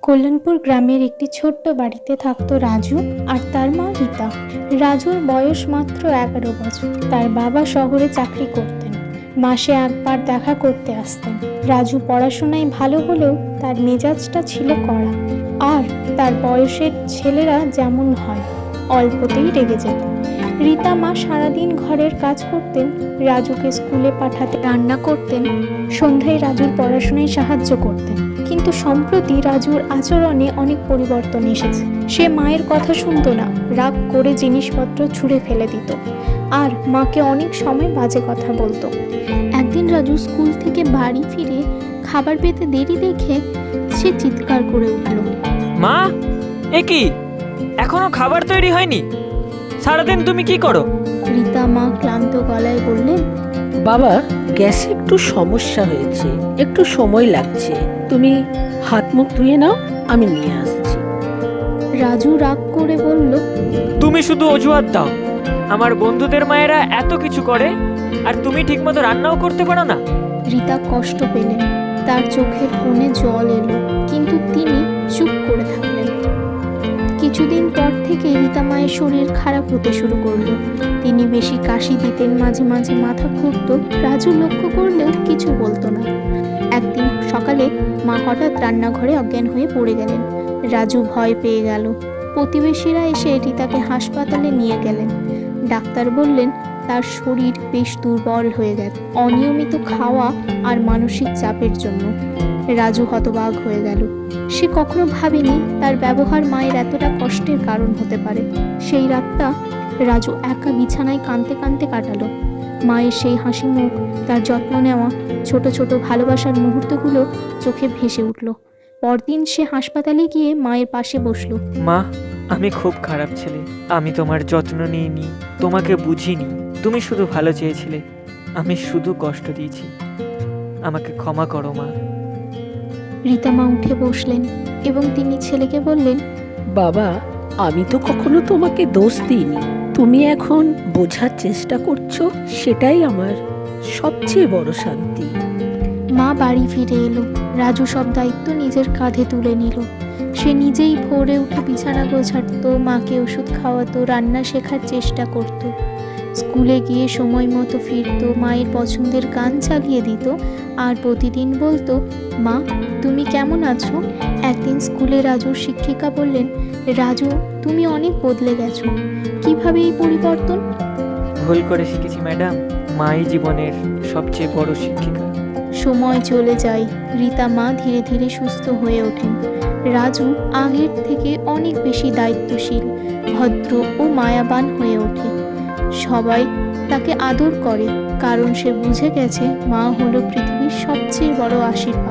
কল্যাণপুর গ্রামের একটি ছোট্ট বাড়িতে থাকতো রাজু আর তার মা রীতা। রাজুর বয়স মাত্র 11 বছর। তার বাবা শহরে চাকরি করতেন, মাসে একবার দেখা করতে আসতেন। রাজু পড়াশোনায় ভালো হলেও তার মেজাজটা ছিল কড়া, আর তার বয়সের ছেলেরা যেমন হয়, অল্পতেই রেগে যেত। রীতা মা সারাদিন ঘরের কাজ করতেন, রাজুকে স্কুলে পাঠাতে রান্না করতেন, সন্ধ্যায় রাজুর পড়াশোনায় সাহায্য করতেন। কিন্তু সম্প্রতি রাজুর আচরণে অনেক পরিবর্তন এসেছে। সে মায়ের কথা শুনতো না, রাগ করে জিনিসপত্র ছুঁড়ে ফেলে দিত, আর মাকে অনেক সময় বাজে কথা বলতো। একদিন রাজু স্কুল থেকে বাড়ি ফিরে খাবার পেতে দেরি দেখে সে চিৎকার করে উঠল, মা, এ কি, এখনো খাবার তৈরি হয়নি? সারাদিন তুমি কি করো? রীতা মা ক্লান্ত গলায় বললেন, বাবা, গ্যাসে একটু সমস্যা হয়েছে, একটু সময় লাগছে। তুমি হাত মুখ ধুয়ে নাও, আমি নিয়ে আসছি। রাজু রাগ করে বলল, তুমি শুধু অজুহাত দাও। আমার বন্ধুদের মায়েরা এত কিছু করে, আর তুমি ঠিকমতো রান্নাও করতে পারো না। রীতা কষ্ট পেলেন, তার চোখের কোণে জল এলো, কিন্তু তিনি চুপ করে থাকলেন। কিছুদিন পর থেকে রীতা মায়ের শরীর খারাপ হতে শুরু করলো। তিনি বেশি কাশি দিতেন, মাঝে মাঝে মাথা ঘুরতো। রাজু লক্ষ্য করলেও কিছু বলতো না। একদিন সকালে মা হঠাৎ রান্নাঘরে অজ্ঞান হয়ে পড়ে গেলেন। রাজু ভয় পেয়ে গেল। প্রতিবেশীরা এসে রীতাকে হাসপাতালে নিয়ে গেলেন। ডাক্তার বললেন তার শরীর বেশ দুর্বল হয়ে গেছে, অনিয়মিত খাওয়া আর মানসিক চাপের জন্য। রাজু হতবাক হয়ে গেল। সে কখনো ভাবেনি তার ব্যবহার মায়ের এতটা কষ্টের কারণ হতে পারে। সেই রাতটা রাজু একা বিছানায় কাঁদতে কাঁদতে কাটালো। মায়ের সেই হাসি মুখ, তার যত্ন নেওয়া ছোট ছোট ভালোবাসার মুহূর্তগুলো চোখে ভেসে উঠল। পরদিন সে হাসপাতালে গিয়ে মায়ের পাশে বসলো। মা, আমি খুব খারাপ ছেলে। আমি তোমার যত্ন নিইনি, তোমাকে বুঝিনি। তুমি শুধু ভালো চেয়েছিলে, আমি শুধু কষ্ট দিয়েছি। আমাকে ক্ষমা করো মা। রীতা মা উঠে বসলেন এবং তিনি ছেলেকে বললেন, বাবা, আমি তো কখনো তোমাকে দোষ দিইনি। তুমি এখন বোঝার চেষ্টা করছো, সেটাই আমার সবচেয়ে বড় শান্তি। মা বাড়ি ফিরে এলো। রাজু সব দায়িত্ব নিজের কাঁধে তুলে নিল। সে নিজেই ভোরে উঠে বিছানা গোছাতো, মাকে ওষুধ খাওয়াতো, রান্না শেখার চেষ্টা করত। স্কুলে গিয়ে সময় মতো ফিরতো, মায়ের পছন্দের গান চালিয়ে দিত, আর প্রতিদিন বলতো, মা তুমি কেমন আছো? একদিন স্কুলে রাজুর শিক্ষিকা বললেন, রাজু তুমি অনেক বদলে গেছো। কিভাবে এই পরিবর্তন? ভুল করে শিখেছি ম্যাডাম। মাই জীবনের সবচেয়ে বড় শিক্ষিকা। সময় চলে যায়, রীতা মা ধীরে ধীরে সুস্থ হয়ে ওঠেন। রাজু আগের থেকে অনেক বেশি দায়িত্বশীল, ভদ্র ও মায়াবান হয়ে ওঠে। সবাই তাকে আদর করে, কারণ সে বুঝে গেছে মা হলো পৃথিবীর সবচেয়ে বড় আশীর্বাদ।